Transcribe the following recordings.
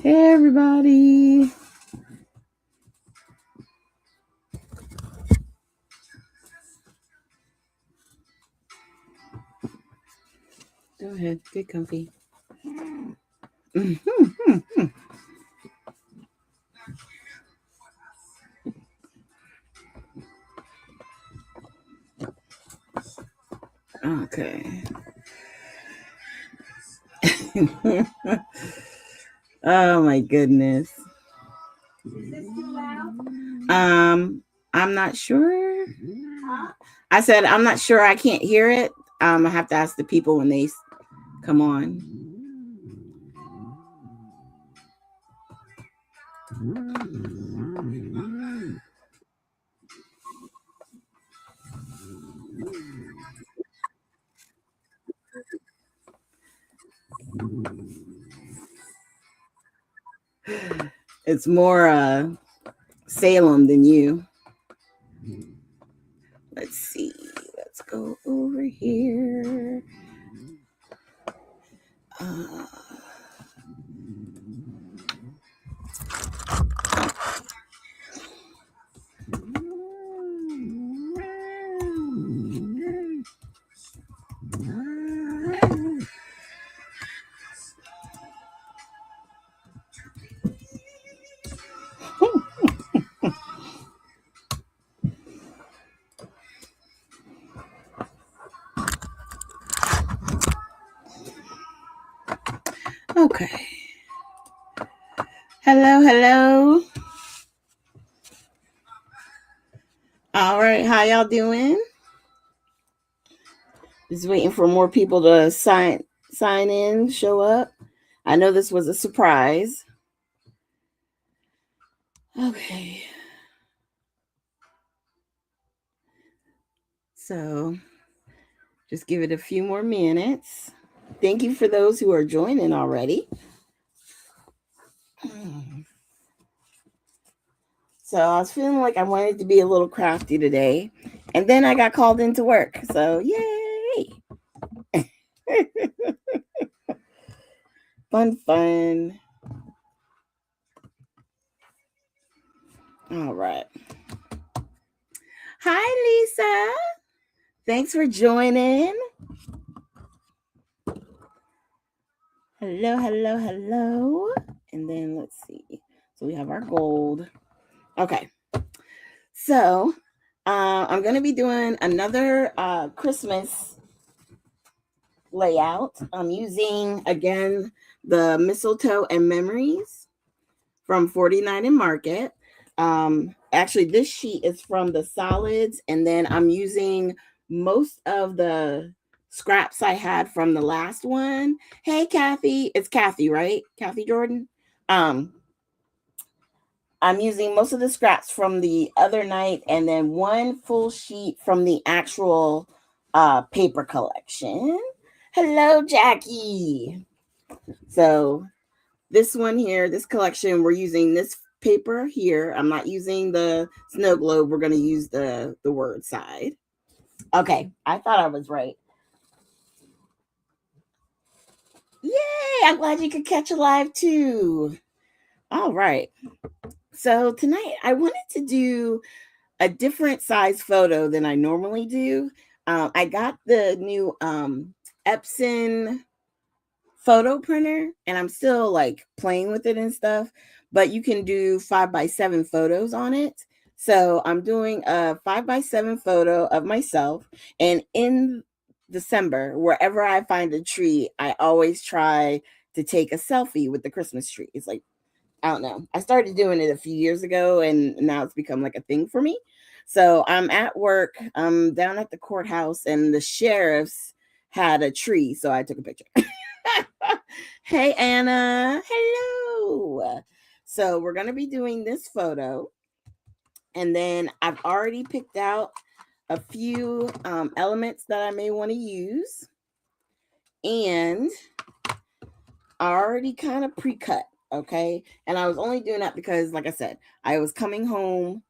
Hey, everybody. Go ahead. Get comfy. Okay. Oh, my goodness. I'm not sure. I said, I'm not sure. I can't hear it. I have to ask the people when they come on. It's more Salem than you. Let's see. Let's go over here. Uh, okay. Hello, hello. All right, how y'all doing? Just waiting for more people to sign in, show up. I know this was a surprise. Okay. So, just give it a few more minutes. Thank you for those who are joining already. So, I was feeling like I wanted to be a little crafty today, and then I got called into work. So, yay! Fun. All right. Hi, Lisa. Thanks for joining. Hello. And then let's see. So we have our gold. Okay. So I'm going to be doing another Christmas layout. I'm using, again, the mistletoe and memories from 49 and Market. Actually, this sheet is from the solids, and then I'm using most of the scraps I had from the last one. Hey, Kathy. It's Kathy, right? Kathy Jordan. I'm using most of the scraps from the other night and then one full sheet from the actual paper collection. Hello, Jackie. So this one here, this collection, we're using this paper here. I'm not using the snow globe. We're going to use the word side. Okay, I thought I was right. Yay! I'm glad you could catch a live too. All right. So tonight I wanted to do a different size photo than I normally do. I got the new Epson photo printer, and I'm still like playing with it and stuff, but you can do 5x7 photos on it. So I'm doing a 5x7 photo of myself, and in December, wherever I find a tree, I always try to take a selfie with the Christmas tree. It's like, I don't know. I started doing it a few years ago, and now it's become like a thing for me. So I'm at work. I'm down at the courthouse, and the sheriffs had a tree, so I took a picture. Hey, Anna. Hello. So we're going to be doing this photo, and then I've already picked out a few elements that I may want to use, and I already kind of pre-cut. Okay. And I was only doing that because, like I said, I was coming home,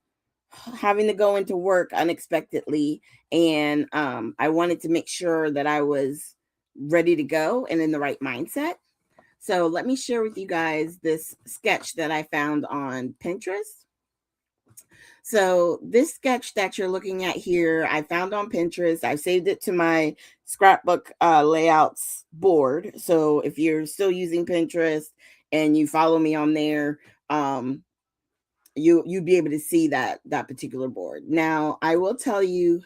having to go into work unexpectedly. And I wanted to make sure that I was ready to go and in the right mindset. So let me share with you guys this sketch that I found on Pinterest. So this sketch that you're looking at here, I found on Pinterest. I saved it to my scrapbook layouts board. So if you're still using Pinterest and you follow me on there, you'd be able to see that particular board. Now I will tell you,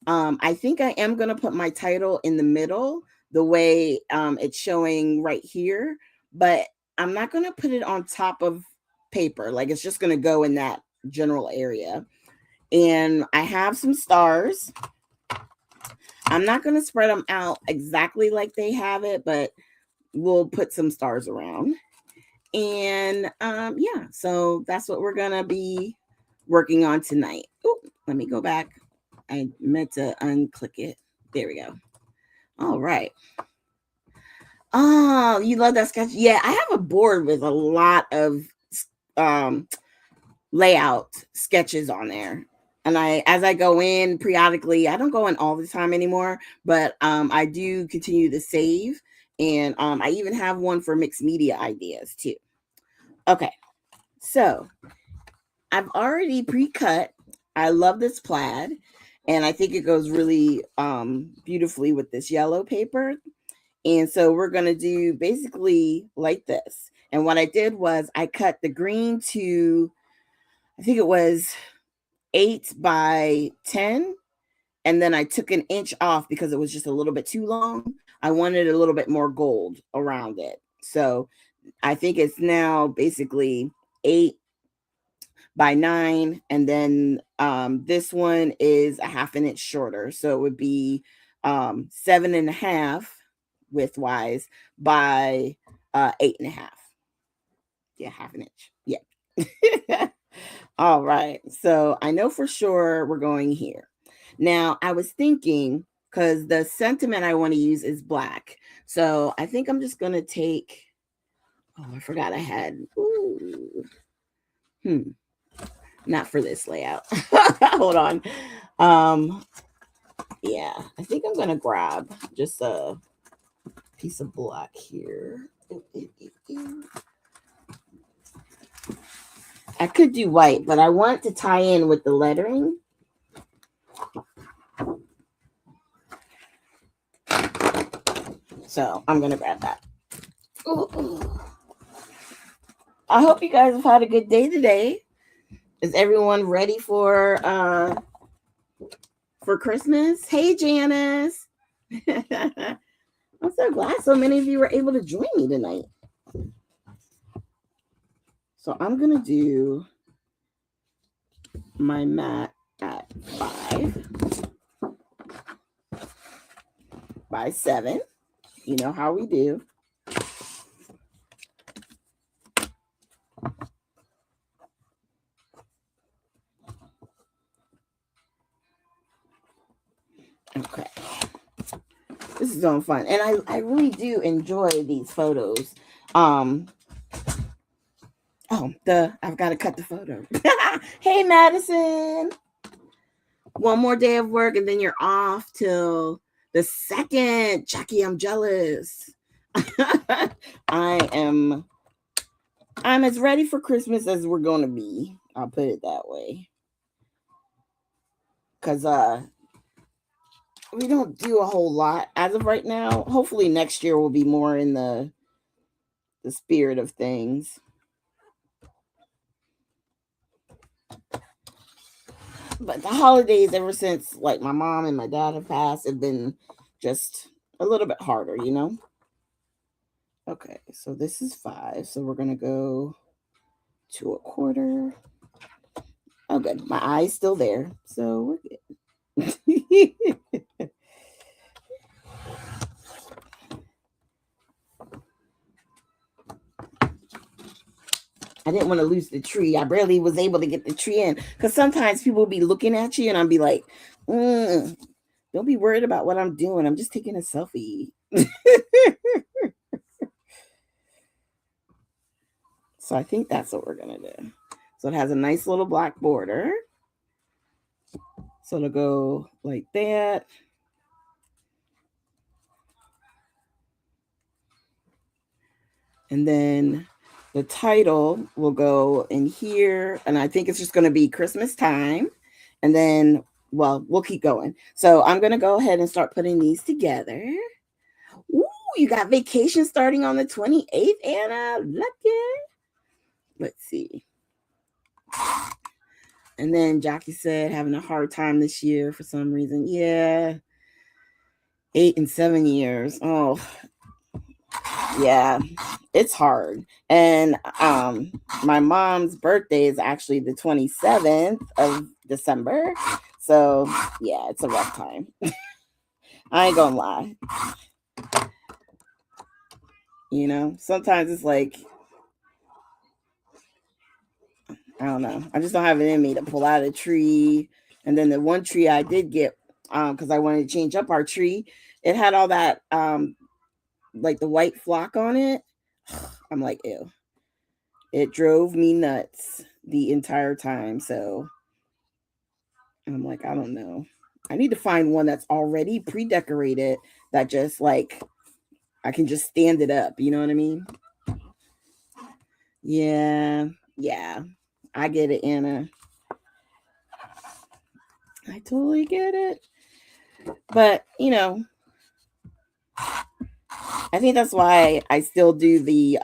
I think I am going to put my title in the middle the way it's showing right here, but I'm not going to put it on top of paper. Like it's just going to go in that general area. And I have some stars. I'm not going to spread them out exactly like they have it, but we'll put some stars around. And yeah, so that's what we're going to be working on tonight. Ooh, let me go back. I meant to unclick it. There we go. All right. Oh, you love that sketch? Yeah, I have a board with a lot of um, layout sketches on there. And as I go in periodically, I don't go in all the time anymore, but I do continue to save. And I even have one for mixed media ideas too. Okay, so I've already pre-cut. I love this plaid, and I think it goes really beautifully with this yellow paper. And so we're going to do basically like this. And what I did was I cut the green to, I think it was 8 by 10. And then I took an inch off because it was just a little bit too long. I wanted a little bit more gold around it. So I think it's now basically 8 by 9. And then this one is a half an inch shorter. So it would be 7.5 widthwise by 8.5. Yeah, half an inch. Yeah. All right. So I know for sure we're going here. Now I was thinking, because the sentiment I want to use is black. So I think I'm just going to take, oh, I forgot I had, not for this layout. Hold on. Yeah, I think I'm going to grab just a piece of black here. I could do white, but I want to tie in with the lettering. So I'm going to grab that. Ooh. I hope you guys have had a good day today. Is everyone ready for Christmas? Hey, Janice. I'm so glad so many of you were able to join me tonight. So I'm going to do my mat at 5 by 7. You know how we do. Okay. This is going fun. And I really do enjoy these photos. I've got to cut the photo. Hey, Madison. One more day of work and then you're off till the 2nd. Jackie, I'm jealous. I'm as ready for Christmas as we're going to be. I'll put it that way. Because we don't do a whole lot as of right now. Hopefully next year will be more in the spirit of things. But the holidays, ever since like my mom and my dad have passed, have been just a little bit harder, you know? Okay, so this is 5. So we're going to go to 1/4. Oh, good. My eye's still there. So we're good. I didn't want to lose the tree. I barely was able to get the tree in because sometimes people will be looking at you and I'll be like, don't be worried about what I'm doing. I'm just taking a selfie. So I think that's what we're going to do. So it has a nice little black border. So it'll go like that. And then the title will go in here. And I think it's just going to be Christmas time. And then, well, we'll keep going. So I'm going to go ahead and start putting these together. Ooh, you got vacation starting on the 28th, Anna. Lucky. Let's see. And then Jackie said having a hard time this year for some reason. Yeah. 8 and 7 years. Oh, yeah. It's hard. And my mom's birthday is actually the 27th of December. So, yeah, it's a rough time. I ain't gonna lie. You know, sometimes it's like, I don't know. I just don't have it in me to pull out a tree. And then the one tree I did get, because I wanted to change up our tree, it had all that, like the white flock on it. I'm like, ew. It drove me nuts the entire time. So I'm like, I don't know. I need to find one that's already pre-decorated that just like I can just stand it up. You know what I mean? Yeah. Yeah. I get it, Anna. I totally get it. But, you know, I think that's why I still do the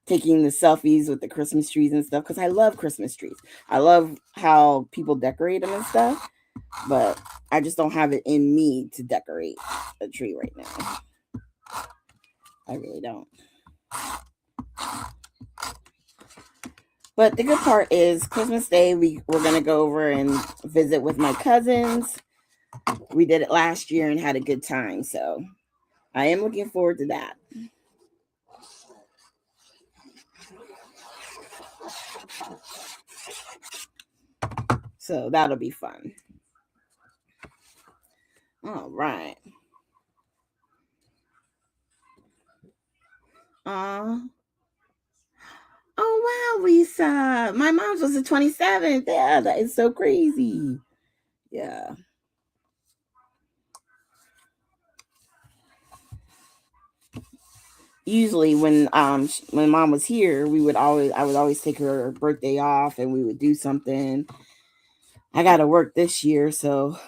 taking the selfies with the Christmas trees and stuff, because I love Christmas trees. I love how people decorate them and stuff, but I just don't have it in me to decorate a tree right now. I really don't. But the good part is Christmas Day, we're going to go over and visit with my cousins. We did it last year and had a good time. So I am looking forward to that. So that'll be fun. All right. Oh, wow, Lisa. My mom's was the 27th. Yeah, that is so crazy. Yeah. Usually when mom was here, I would always take her birthday off and we would do something. I got to work this year, so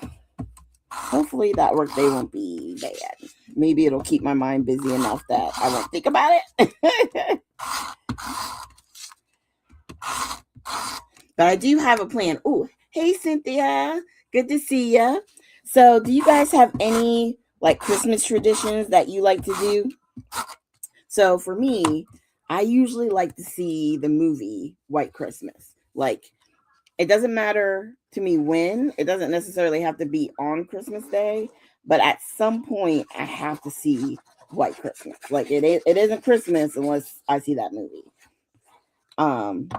hopefully that work day won't be bad. Maybe it'll keep my mind busy enough that I won't think about it. But I do have a plan. Oh, hey Cynthia, good to see ya. So, do you guys have any like Christmas traditions that you like to do? So for me, I usually like to see the movie White Christmas. Like, it doesn't matter to me when. It doesn't necessarily have to be on Christmas Day, but at some point I have to see White Christmas. Like it isn't Christmas unless I see that movie. Um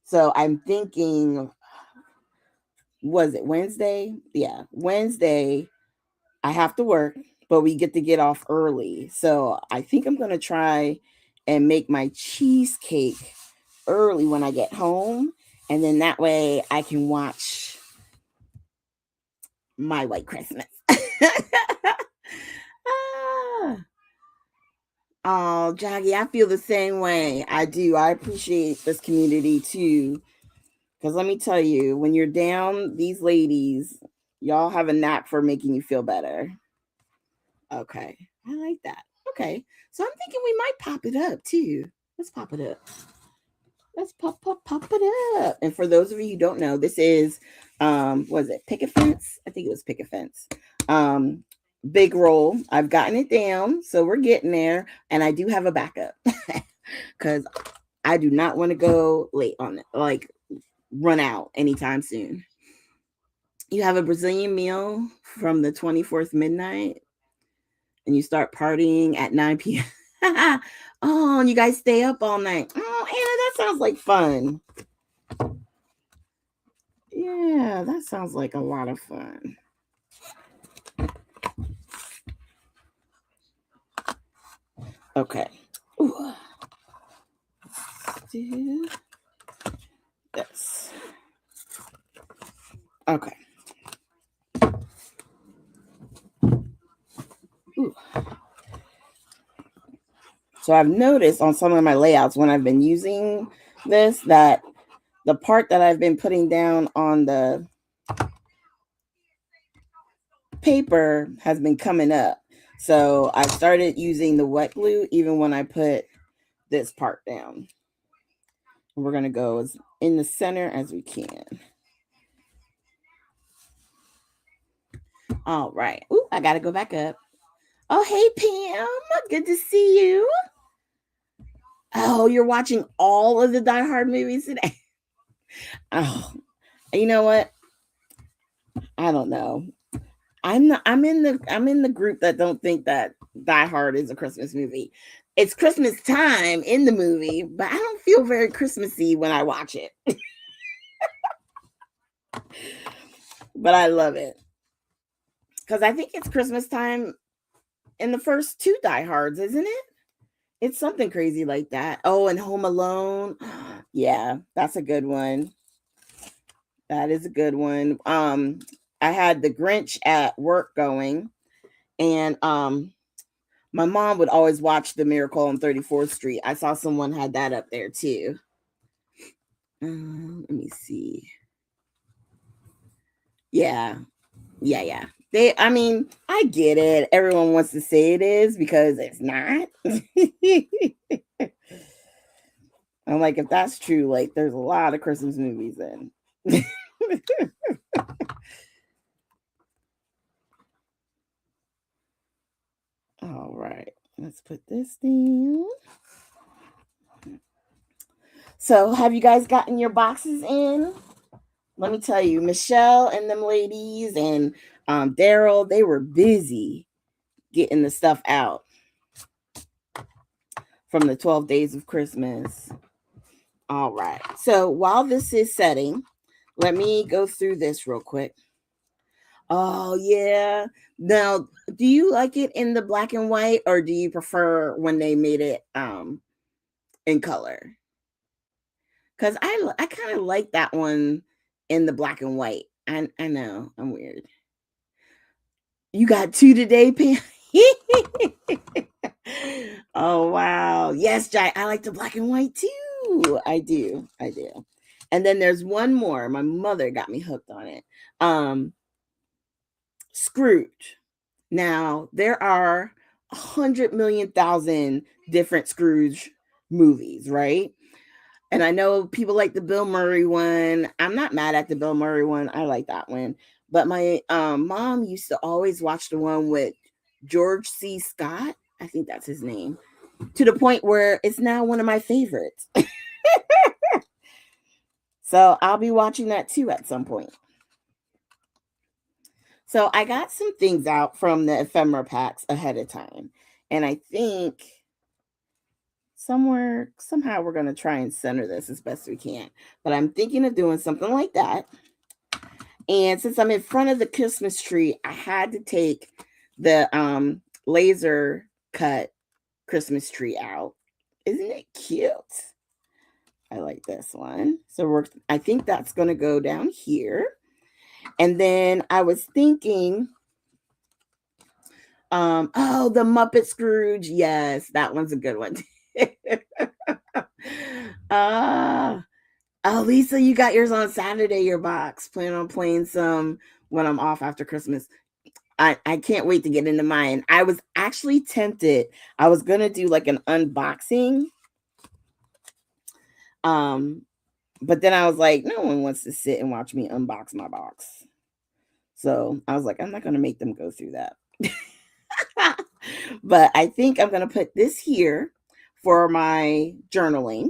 so I'm thinking, was it Wednesday? Yeah, Wednesday I have to work, but we get off early. So I think I'm going to try and make my cheesecake early when I get home. And then that way I can watch my White Christmas. Ah. Oh, Jaggy, I feel the same way. I do. I appreciate this community too. Because let me tell you, when you're down, these ladies, y'all have a knack for making you feel better. Okay. I like that. Okay. So I'm thinking we might pop it up too. Let's pop it up. Let's pop it up. And for those of you who don't know, this is was it Picket Fence? I think it was Picket Fence. Big roll. I've gotten it down, so we're getting there. And I do have a backup because I do not want to go late on it, like run out anytime soon. You have a Brazilian meal from the 24th midnight and you start partying at 9 p.m. Oh, and you guys stay up all night. Oh, Anna, that sounds like fun. Yeah, that sounds like a lot of fun. Okay. Ooh. Let's do this. Okay. Ooh. So I've noticed on some of my layouts when I've been using this that the part that I've been putting down on the paper has been coming up. So I started using the wet glue even when I put this part down. We're going to go as in the center as we can. All right. Ooh, I got to go back up. Oh, hey, Pam. Good to see you. Oh, you're watching all of the Die Hard movies today? Oh, you know what? I don't know. I'm in the group that don't think that Die Hard is a Christmas movie. It's Christmas time in the movie, but I don't feel very Christmassy when I watch it. But I love it. Because I think it's Christmas time in the first two Die Hards, isn't it? It's something crazy like that. Oh, and Home Alone. Yeah, that's a good one. That is a good one. I had the Grinch at work going, and my mom would always watch The Miracle on 34th Street. I saw someone had that up there too. Let me see. Yeah. Yeah. I mean, I get it. Everyone wants to say it is because it's not. I'm like, if that's true, like, there's a lot of Christmas movies in. All right, let's put this down. So, have you guys gotten your boxes in? Let me tell you, Michelle and them ladies and Daryl, they were busy getting the stuff out from the 12 days of Christmas. All right. So while this is setting, let me go through this real quick. Oh, yeah. Now, do you like it in the black and white or do you prefer when they made it in color? Because I kind of like that one in the black and white. I know, I'm weird. You got two today, Pam? Oh, wow. Yes, Jai, I like the black and white too. I do. And then there's one more. My mother got me hooked on it. Scrooge. Now, there are 100,000,000 different Scrooge movies, right? And I know people like the Bill Murray one. I'm not mad at the Bill Murray one. I like that one. But my mom used to always watch the one with George C. Scott. I think that's his name. To the point where it's now one of my favorites. So I'll be watching that too at some point. So I got some things out from the ephemera packs ahead of time. And I think somehow we're going to try and center this as best we can. But I'm thinking of doing something like that. And since I'm in front of the Christmas tree, I had to take the laser cut Christmas tree out. Isn't it cute? I like this one. So I think that's going to go down here. And then I was thinking, oh, the Muppet Scrooge. Yes, that one's a good one. Oh, Lisa, you got yours on Saturday, your box. Plan on playing some when I'm off after Christmas. I can't wait to get into mine. I was actually tempted. I was going to do like an unboxing. But then I was like, no one wants to sit and watch me unbox my box. So I was like, I'm not going to make them go through that. But I think I'm going to put this here for my journaling.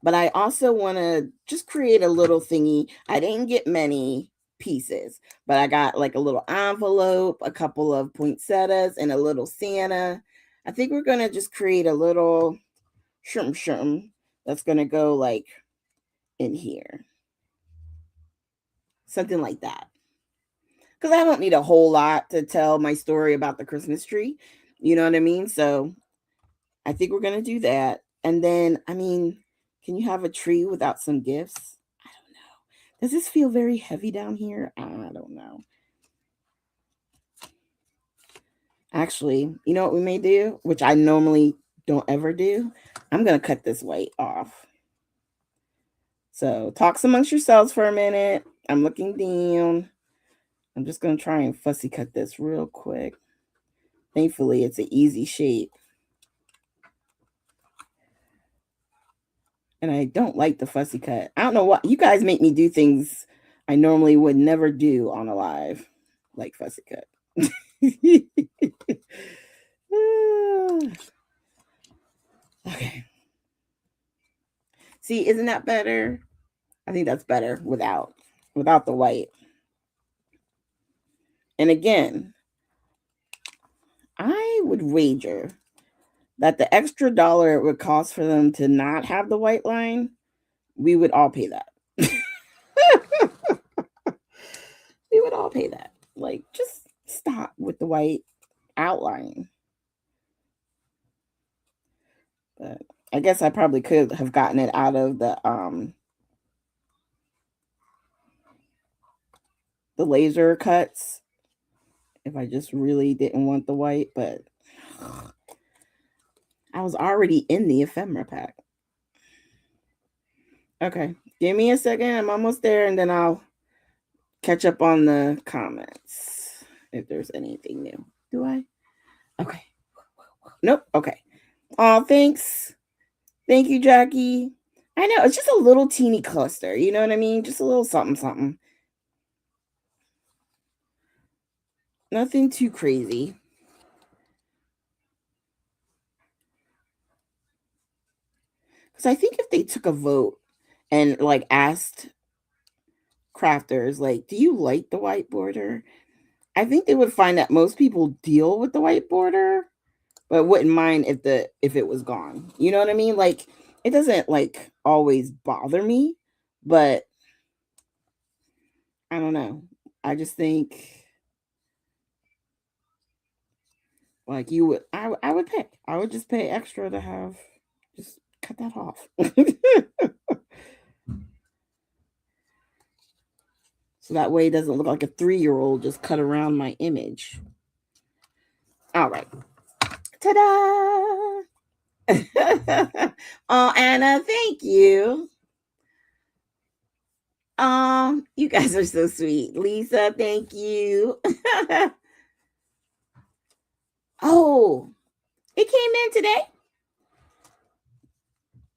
But I also want to just create a little thingy. I didn't get many pieces, but I got like a little envelope, a couple of poinsettias, and a little Santa. I think we're going to just create a little shum that's going to go like in here. Something like that. Because I don't need a whole lot to tell my story about the Christmas tree. You know what I mean? So I think we're going to do that. And then, I mean, can you have a tree without some gifts? I don't know. Does this feel very heavy down here? I don't know. Actually, you know what we may do, which I normally don't ever do? I'm going to cut this white off. So talks amongst yourselves for a minute. I'm looking down. I'm just going to try and fussy cut this real quick. Thankfully, it's an easy shape. And I don't like the fussy cut. I don't know what. You guys make me do things I normally would never do on a live, like fussy cut. Okay. See, isn't that better? I think that's better without the white. And again, I would wager that the extra dollar it would cost for them to not have the white line, we would all pay that. We would all pay that. Like, just stop with the white outline. But I guess I probably could have gotten it out of the laser cuts if I just really didn't want the white, but I was already in the ephemera pack. Okay, give me a second. I'm almost there, and then I'll catch up on the comments if there's anything new. Do I? Okay. Nope. Okay. Oh, thanks. Thank you, Jackie. I know it's just a little teeny cluster. You know what I mean? Just a little something, something. Nothing too crazy. Because I think if they took a vote and like asked crafters, like, do you like the white border? I think they would find that most people deal with the white border, but wouldn't mind if it was gone. You know what I mean? Like, it doesn't like always bother me, but I don't know. I just think like you would I would pay. I would just pay extra to have just cut that off. So that way it doesn't look like a 3-year-old just cut around my image. All right. Ta-da! Oh, Anna, thank you. You guys are so sweet. Lisa, thank you. Oh, it came in today.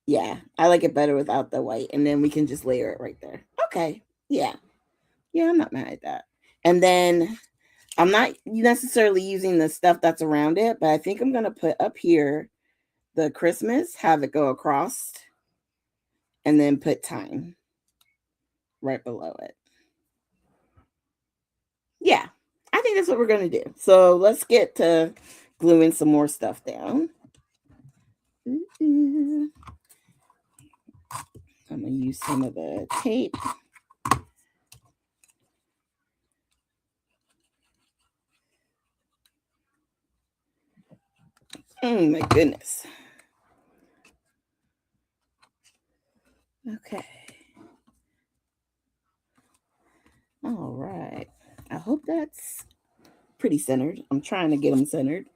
Yeah, I like it better without the white, and then we can just layer it right there. Okay. Yeah. Yeah, I'm not mad at that. And then I'm not necessarily using the stuff that's around it, but I think I'm gonna put up here the Christmas, have it go across, and then put time right below it. Yeah, I think that's what we're gonna do. So let's get to gluing some more stuff down. I'm gonna use some of the tape. Oh my goodness. Okay. All right. I hope that's pretty centered. I'm trying to get them centered.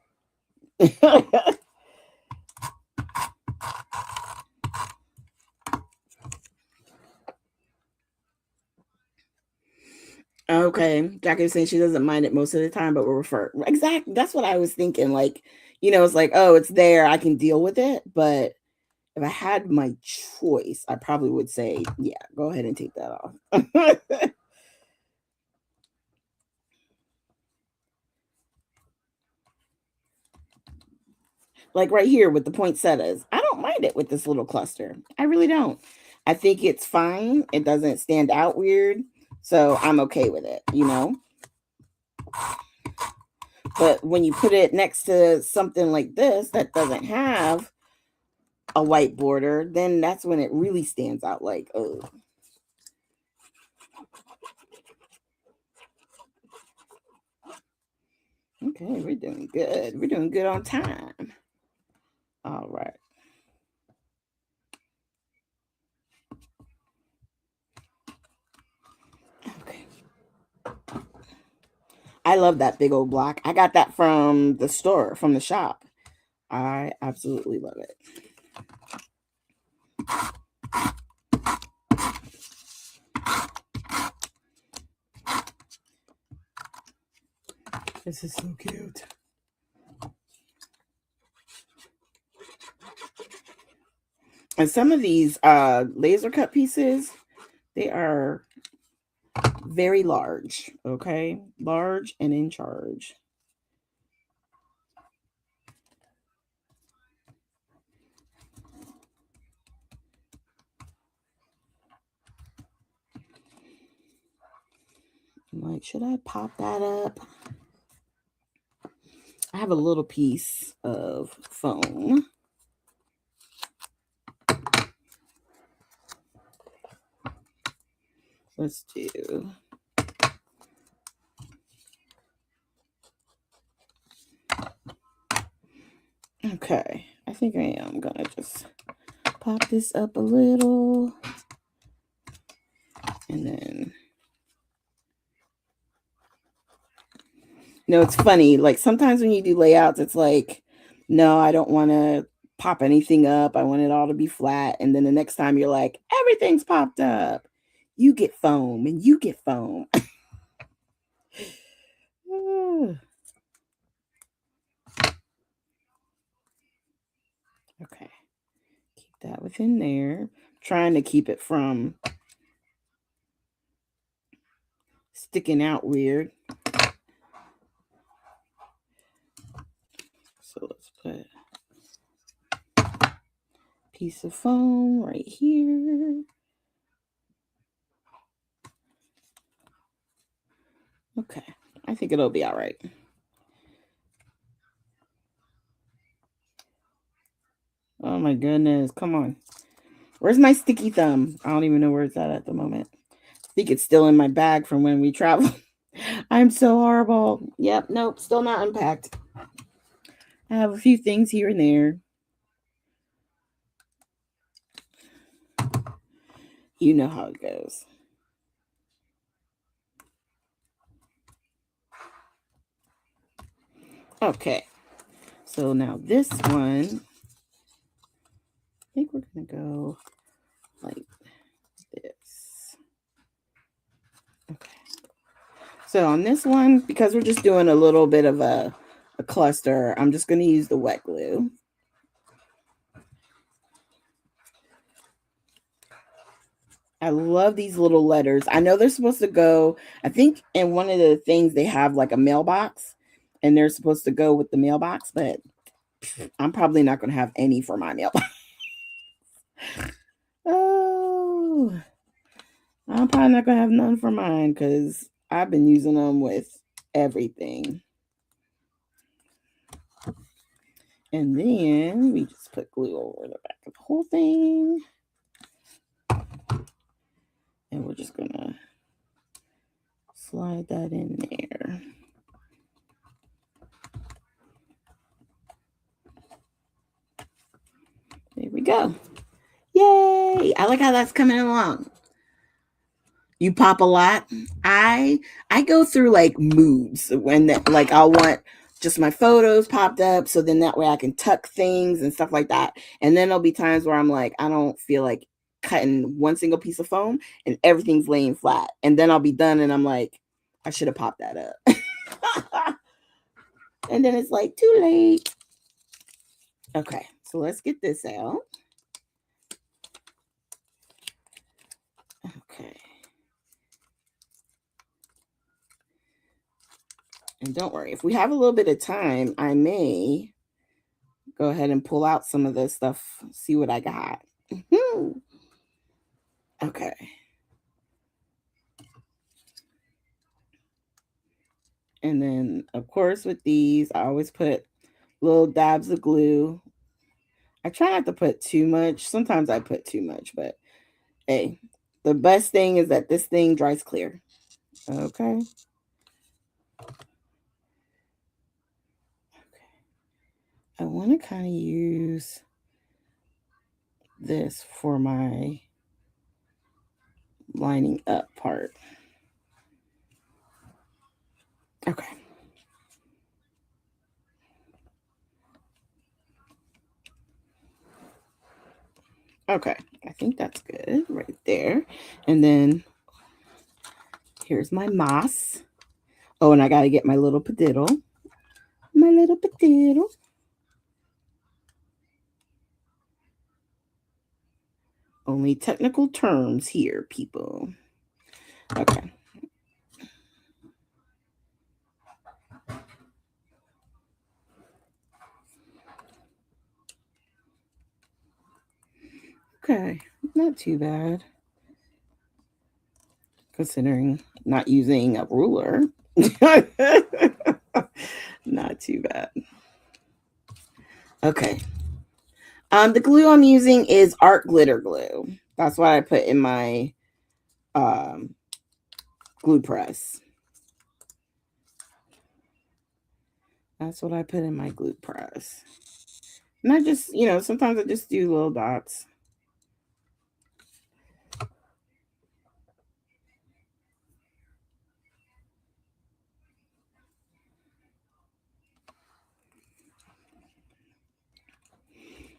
Okay. Jackie was saying she doesn't mind it most of the time, but we'll refer. Exactly. That's what I was thinking. Like, it's like, oh, it's there. I can deal with it. But if I had my choice, I probably would say, yeah, go ahead and take that off. Like right here with the poinsettias, I don't mind it with this little cluster. I really don't. I think it's fine. It doesn't stand out weird. So I'm okay with it. But when you put it next to something like this that doesn't have a white border, then that's when it really stands out like, oh. Okay, we're doing good. We're doing good on time. All right. Okay. I love that big old block. I got that from the store, from the shop. I absolutely love it. This is so cute. And some of these laser cut pieces, they are very large, okay? Large and in charge. I'm like, should I pop that up? I have a little piece of foam. Let's do. Okay, I think I am gonna just pop this up a little. And then, it's funny. Like sometimes when you do layouts, it's like, no, I don't want to pop anything up. I want it all to be flat. And then the next time you're like, everything's popped up. You get foam and you get foam. Okay. Keep that within there. Trying to keep it from sticking out weird. So let's put a piece of foam right here. Okay, I think it'll be all right. Oh my goodness, come on. Where's my sticky thumb? I don't even know where it's at the moment. I think it's still in my bag from when we traveled. I'm so horrible. Yep, nope, still not unpacked. I have a few things here and there. You know how it goes. Okay, so now this one, I think we're going to go like this. Okay. So on this one, because we're just doing a little bit of a cluster, I'm just going to use the wet glue. I love these little letters. I know they're supposed to go, I think in one of the things they have like a mailbox and they're supposed to go with the mailbox, but I'm probably not going to have any for my mailbox. Oh, I'm probably not going to have none for mine because I've been using them with everything. And then we just put glue over the back of the whole thing. And we're just going to slide that in there. There we go. Yay! I like how that's coming along. You pop a lot. I go through like moods when like I'll want just my photos popped up, so then that way I can tuck things and stuff like that. And then there'll be times where I'm like, I don't feel like cutting one single piece of foam and everything's laying flat. And then I'll be done and I'm like, I should have popped that up. And then it's like too late. Okay, so let's get this out. Okay. And don't worry, if we have a little bit of time, I may go ahead and pull out some of this stuff, see what I got. Okay. And then, of course, with these, I always put little dabs of glue. I try not to put too much. Sometimes I put too much, but hey, the best thing is that this thing dries clear. Okay. I want to kind of use this for my lining up part. Okay. Okay, I think that's good right there. And then here's my moss. Oh, and I got to get my little padiddle. My little padiddle. Only technical terms here, people. Okay. Okay, not too bad. Considering not using a ruler. Not too bad. Okay. The glue I'm using is art glitter glue. That's what I put in my um, glue press. That's what I put in my glue press. And I just, sometimes I just do little dots.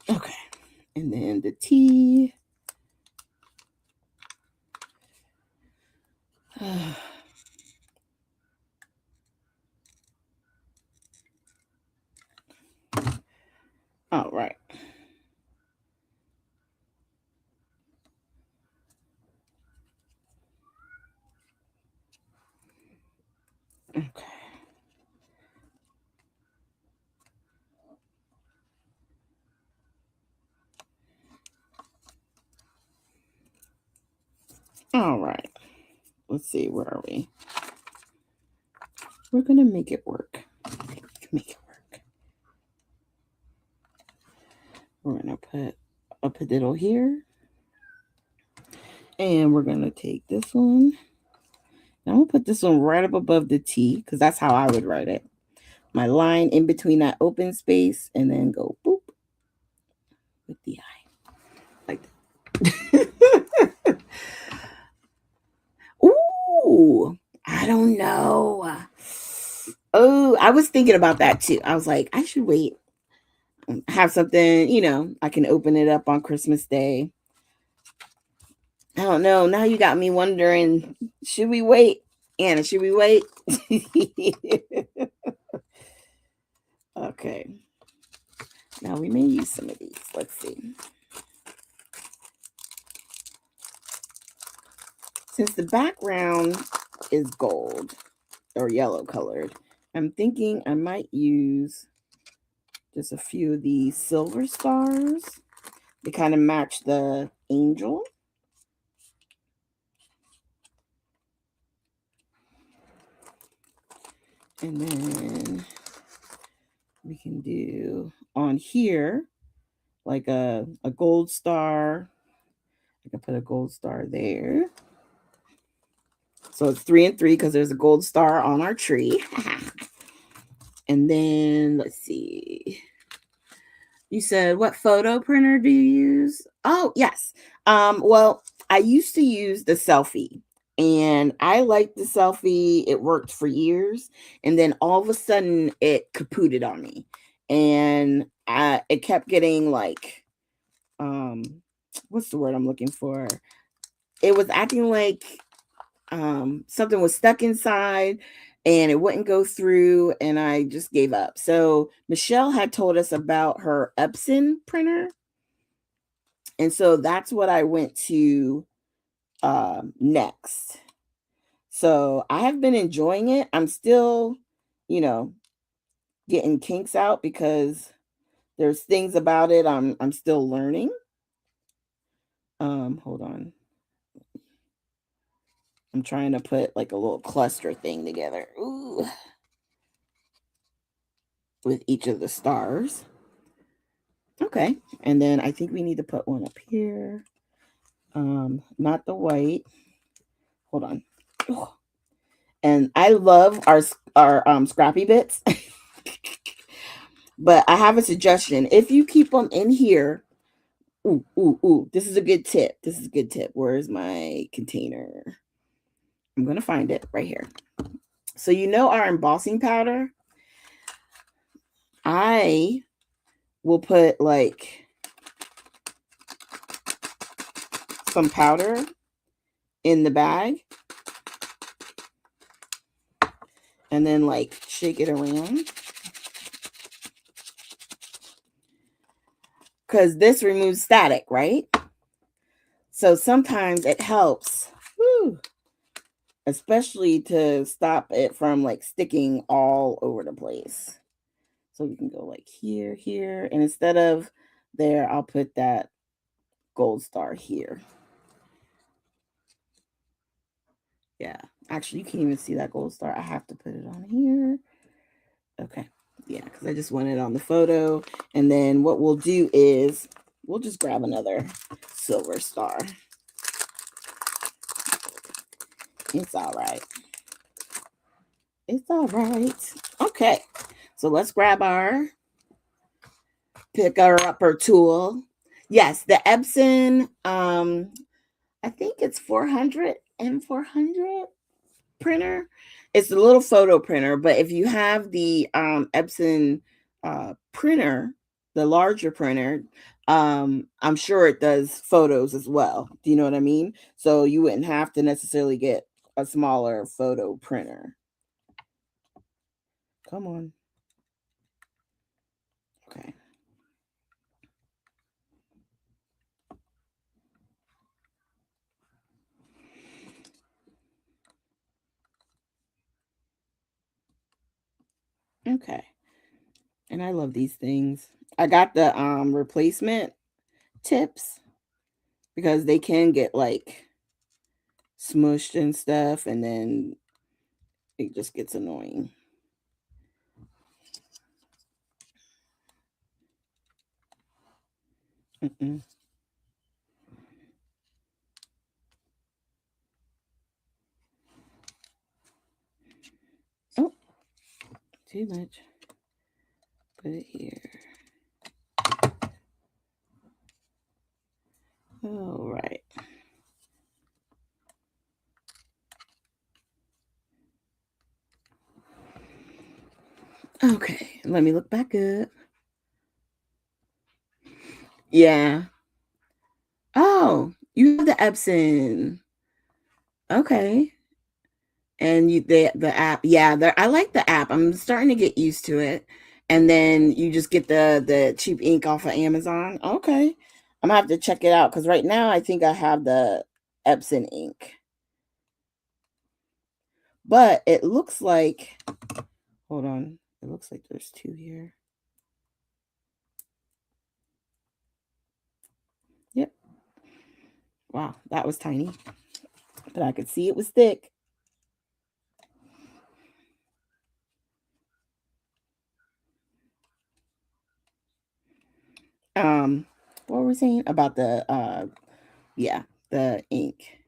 Okay. And then the T. All right. Okay. All right. Let's see. Where are we? We're going to make it work. Make it work. We're going to put a padiddle here. And we're going to take this one. I'm going to put this one right up above the T because that's how I would write it. My line in between that open space and then go boop with the I. Like that. Ooh, I don't know. Oh, I was thinking about that too. I was like, I should wait. Have something, I can open it up on Christmas Day. I don't know. Now you got me wondering, should we wait? Anna, should we wait? Okay. Now we may use some of these. Let's see. Since the background is gold or yellow colored, I'm thinking I might use just a few of these silver stars to kind of match the angel. And then we can do on here like a gold star. I can put a gold star there. So it's 3 and 3 because there's a gold star on our tree. And then let's see. You said, what photo printer do you use? Oh, yes. Well, I used to use the Selfie, and I liked the Selfie. It worked for years, and then all of a sudden it kapooted on me, and it kept getting like, what's the word I'm looking for? It was acting like something was stuck inside and it wouldn't go through, and I just gave up. So Michelle had told us about her Epson printer, and so that's what I went to next. So I have been enjoying it. I'm still, getting kinks out because there's things about it I'm still learning. Hold on. I'm trying to put like a little cluster thing together. Ooh. With each of the stars. Okay. And then I think we need to put one up here. Not the white. Hold on. Ugh. And I love our scrappy bits. But I have a suggestion. If you keep them in here, ooh. This is a good tip. Where's my container? I'm gonna find it right here. So our embossing powder. I will put like some powder in the bag and then like shake it around. Because this removes static, right? So sometimes it helps, especially to stop it from like sticking all over the place. So we can go like here, here, and instead of there, I'll put that gold star here. Yeah, actually, you can't even see that gold star. I have to put it on here. Okay, yeah, because I just want it on the photo. And then what we'll do is we'll just grab another silver star. It's all right. It's all right. Okay, so let's grab our picker upper tool. Yes, the Epson. I think it's 400 and 400 printer. It's a little photo printer, but if you have the Epson printer, the larger printer, I'm sure it does photos as well. Do you know what I mean? So you wouldn't have to necessarily get a smaller photo printer. Come on. Okay. Okay. And I love these things. I got the replacement tips because they can get like smushed and stuff, and then it just gets annoying. Mm-mm. Oh, too much. Put it here. All right. Okay, let me look back up. Yeah. Oh, you have the Epson. Okay. And you the app. Yeah, I like the app. I'm starting to get used to it. And then you just get the cheap ink off of Amazon. Okay. I'm gonna have to check it out because right now I think I have the Epson ink. But it looks like, hold on. It looks like there's two here. Yep. Wow, that was tiny. But I could see it was thick. What were we saying about the yeah, the ink?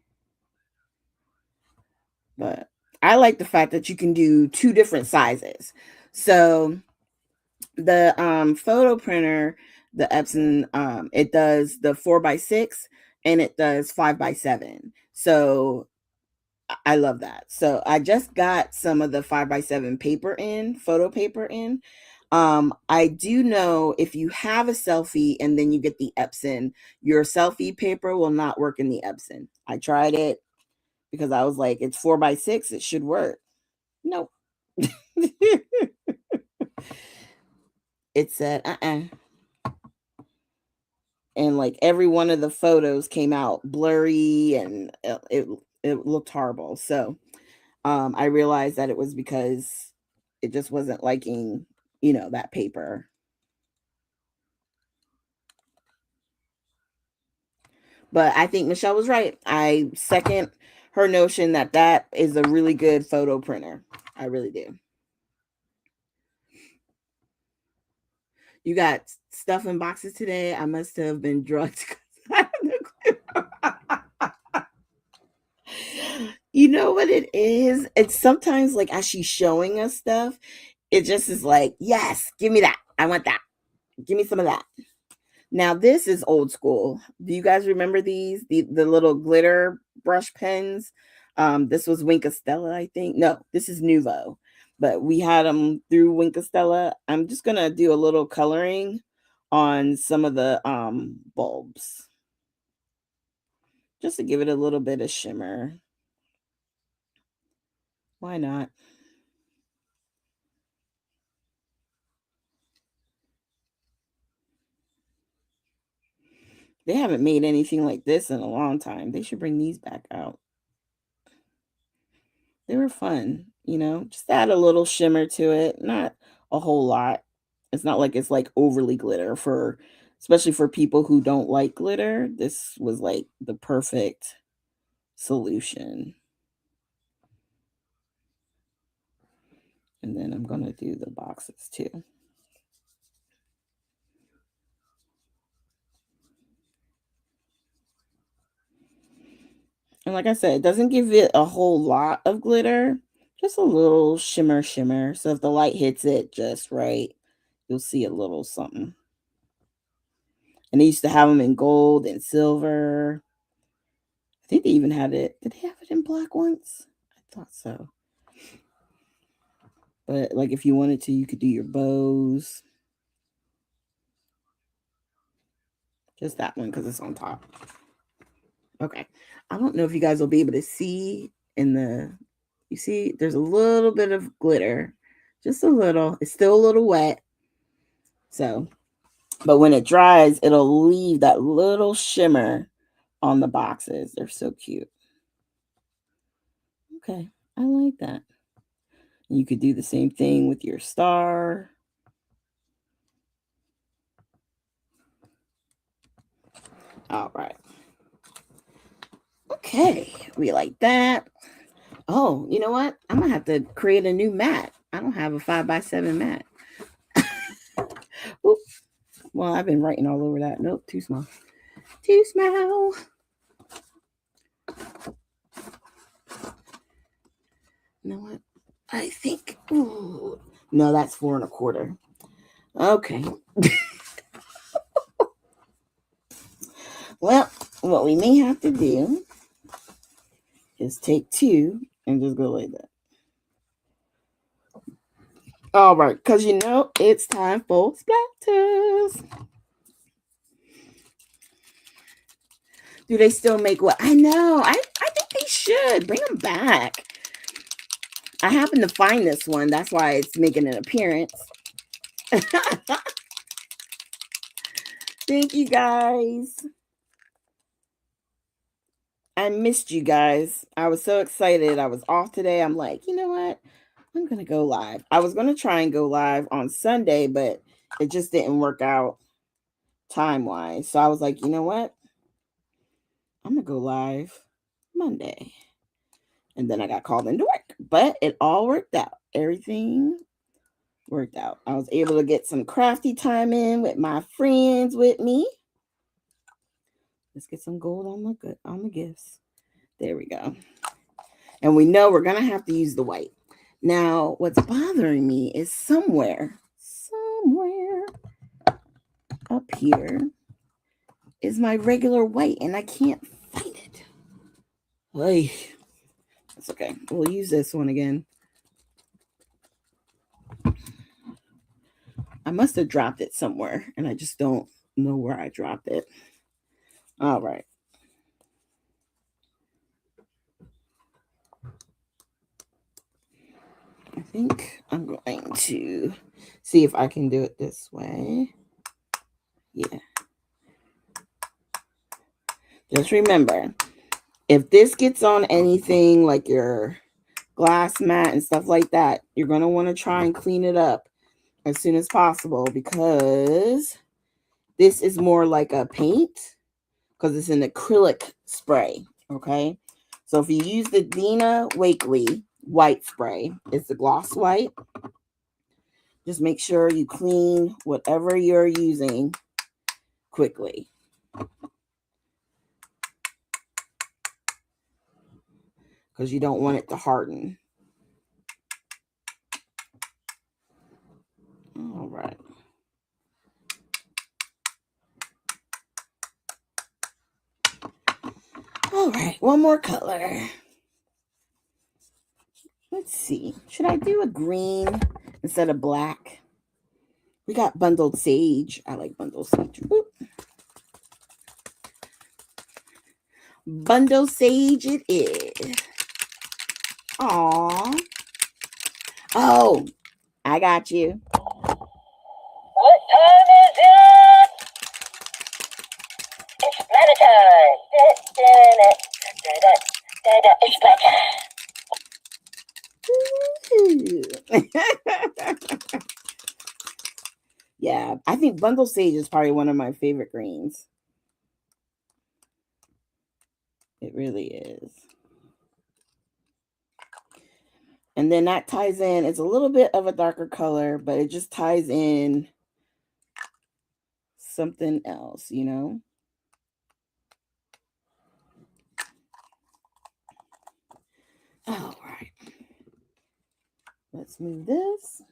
But I like the fact that you can do two different sizes. So the photo printer, the Epson, it does the 4x6 and it does 5x7. So I love that. So I just got some of the 5x7 paper in, photo paper in. I do know if you have a selfie and then you get the Epson, your selfie paper will not work in the Epson. I tried it because I was like, it's 4x6, it should work. Nope. It said, and like every one of the photos came out blurry and it looked horrible. So I realized that it was because it just wasn't liking, that paper. But I think Michelle was right. I second her notion that that is a really good photo printer. I really do. You got stuff in boxes today. I must have been drugged. You know what it is? It's sometimes like as she's showing us stuff, it just is like, yes, give me that. I want that. Give me some of that. Now this is old school. Do you guys remember these? The little glitter brush pens. This was Winkostella, I think. No, this is Nuvo. But we had them through Winkostella. I'm just gonna do a little coloring on some of the bulbs. just to give it a little bit of shimmer. Why not? They haven't made anything like this in a long time. They should bring these back out. They were fun, just add a little shimmer to it, not a whole lot. It's not like it's like overly glitter especially for people who don't like glitter. This was like the perfect solution. And then I'm going to do the boxes too. And like I said, it doesn't give it a whole lot of glitter, just a little shimmer. So if the light hits it just right, you'll see a little something. And they used to have them in gold and silver. I think they even had it. Did they have it in black once? I thought so. But like if you wanted to, you could do your bows. Just that one because it's on top. Okay. I don't know if you guys will be able to see you see there's a little bit of glitter. Just a little. It's still a little wet. So, but when it dries, it'll leave that little shimmer on the boxes. They're so cute. Okay. I like that. You could do the same thing with your star. All right. Okay, we like that. Oh, you know what? I'm gonna have to create a new mat. I don't have a 5x7 mat. Oops. Well, I've been writing all over that. Nope, too small. Too small. You know what? I think. Ooh, no, that's 4 1/4. Okay. Well, what we may have to do is take 2 and just go like that. All right, because it's time for splatters. Do they still make what? I know. I think they should bring them back. I happen to find this one. That's why it's making an appearance. Thank you, guys. I missed you guys. I was so excited. I was off today. I'm like, you know what? I'm going to go live. I was going to try and go live on Sunday, but it just didn't work out time-wise. So I was like, you know what? I'm going to go live Monday. And then I got called into work. But it all worked out. Everything worked out. I was able to get some crafty time in with my friends with me. Let's get some gold on the gifts. There we go. And we know we're going to have to use the white. Now, what's bothering me is somewhere up here is my regular white, and I can't find it. Oy. That's okay. We'll use this one again. I must have dropped it somewhere, and I just don't know where I dropped it. All right. I think I'm going to see if I can do it this way. Yeah. Just remember, if this gets on anything like your glass mat and stuff like that, you're going to want to try and clean it up as soon as possible because this is more like a paint because it's an acrylic spray, okay? So if you use the Dina Wakley white spray, it's the gloss white, just make sure you clean whatever you're using quickly. Because you don't want it to harden. All right. All right, one more color. Let's see. Should I do a green instead of black? We got bundled sage. I like bundled sage. Oop. Bundle Sage it is. Aw. Oh, I got you. What time is it? It's splatter time. It's splatter. Yeah, I think Bundle Sage is probably one of my favorite greens. It really is. And then that ties in, it's a little bit of a darker color, but it just ties in something else, you know? All right. Let's move this.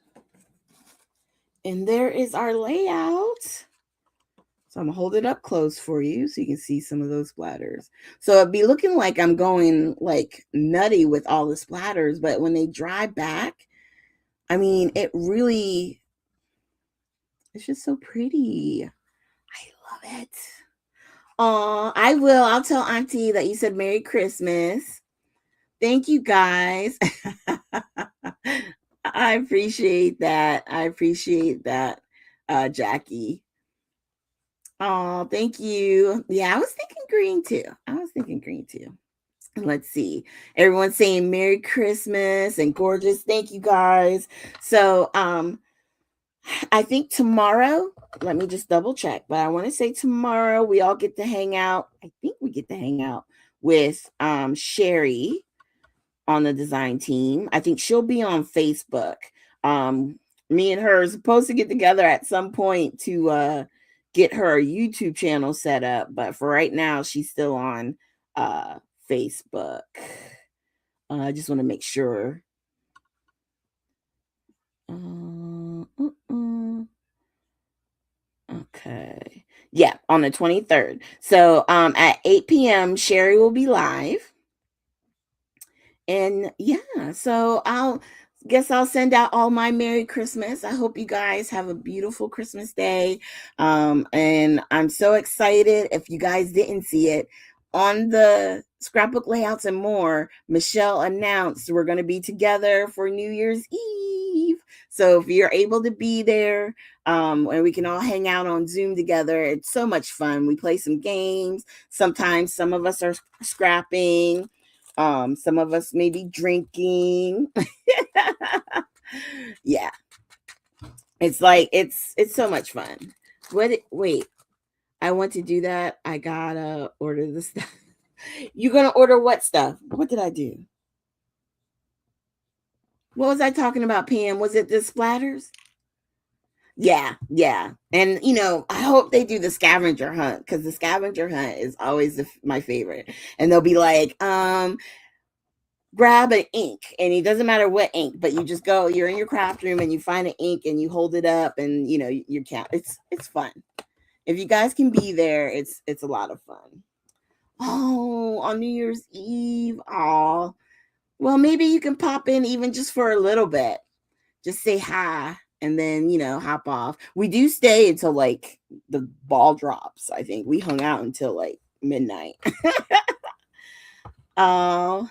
And there is our layout. So I'm gonna hold it up close for you so you can see some of those splatters. So it'd be looking like I'm going like nutty with all the splatters, but when they dry back, I mean, it's just so pretty. I love it. Oh, I will. I'll tell Auntie that you said Merry Christmas. Thank you guys. I appreciate that. I appreciate that, Jackie. Oh, thank you. Yeah, I was thinking green too. I was thinking green too. Let's see. Everyone's saying Merry Christmas and gorgeous. Thank you guys. So, I think tomorrow, let me just double check, but I want to say tomorrow we all get to hang out. I think we get to hang out with Sherry on the design team. I think she'll be on Facebook. Um, Me and her are supposed to get together at some point to get her YouTube channel set up, but for right now, she's still on Facebook. I just want to make sure. Okay. Yeah, on the 23rd. So at 8 p.m., Sherry will be live. And yeah, so I'll send out all my Merry Christmas. I hope you guys have a beautiful Christmas day. And I'm so excited. If you guys didn't see it, on the scrapbook layouts and more, Michelle announced we're going to be together for New Year's Eve. So if you're able to be there, and we can all hang out on Zoom together, it's so much fun. We play some games. Sometimes some of us are scrapping. Some of us may be drinking. Yeah. It's so much fun. Wait, I want to do that. I gotta order the stuff. You gonna order what stuff? What did I do? What was I talking about, Pam? Was it the splatters? Yeah, yeah. And I hope they do the scavenger hunt because the scavenger hunt is always my favorite. And they'll be like, grab an ink, and it doesn't matter what ink, but you just go, you're in your craft room and you find an ink and you hold it up and you count. It's fun. If you guys can be there, it's a lot of fun. Oh, on New Year's Eve. Oh, well, maybe you can pop in even just for a little bit. Just say hi and then, hop off. We do stay until like the ball drops. I think we hung out until like midnight. Oh,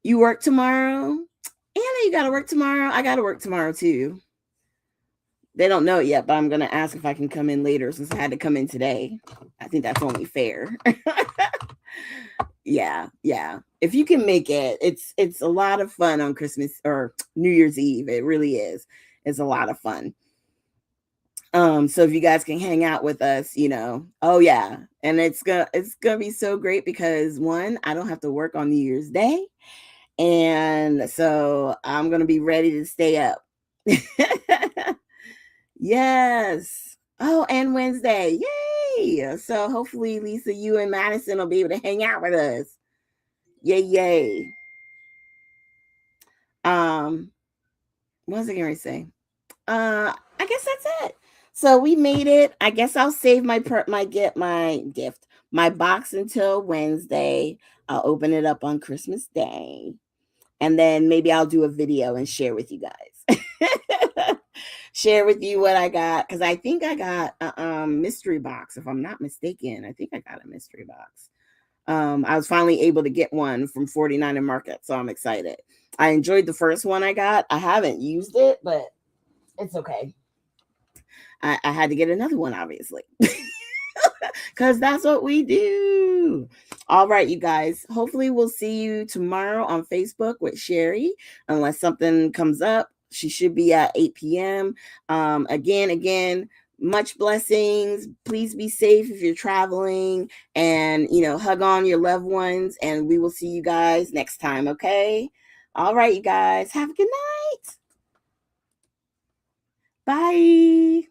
you work tomorrow? Anna, you got to work tomorrow? I got to work tomorrow too. They don't know it yet, but I'm going to ask if I can come in later since I had to come in today. I think that's only fair. Yeah, yeah. If you can make it, it's a lot of fun on Christmas or New Year's Eve. It really is. It's a lot of fun. So if you guys can hang out with us, oh yeah. And it's gonna be so great because one, I don't have to work on New Year's Day. And so I'm gonna be ready to stay up. Yes. Oh, and Wednesday. Yay. So hopefully, Lisa, you and Madison will be able to hang out with us. Yay, yay. What was I going to say? I guess that's it. So we made it. I guess I'll save my gift, my box until Wednesday. I'll open it up on Christmas Day. And then maybe I'll do a video and share with you guys. Share with you what I got because I think I got a mystery box. If I'm not mistaken, I think I got a mystery box. I was finally able to get one from 49 and Market, so I'm excited. I enjoyed the first one I got. I haven't used it, but it's okay. I had to get another one, obviously, because that's what we do. All right, you guys. Hopefully, we'll see you tomorrow on Facebook with Sherry, unless something comes up. She should be at 8 p.m. Again, much blessings. Please be safe if you're traveling, and hug on your loved ones. And we will see you guys next time. Okay. All right, you guys. Have a good night. Bye.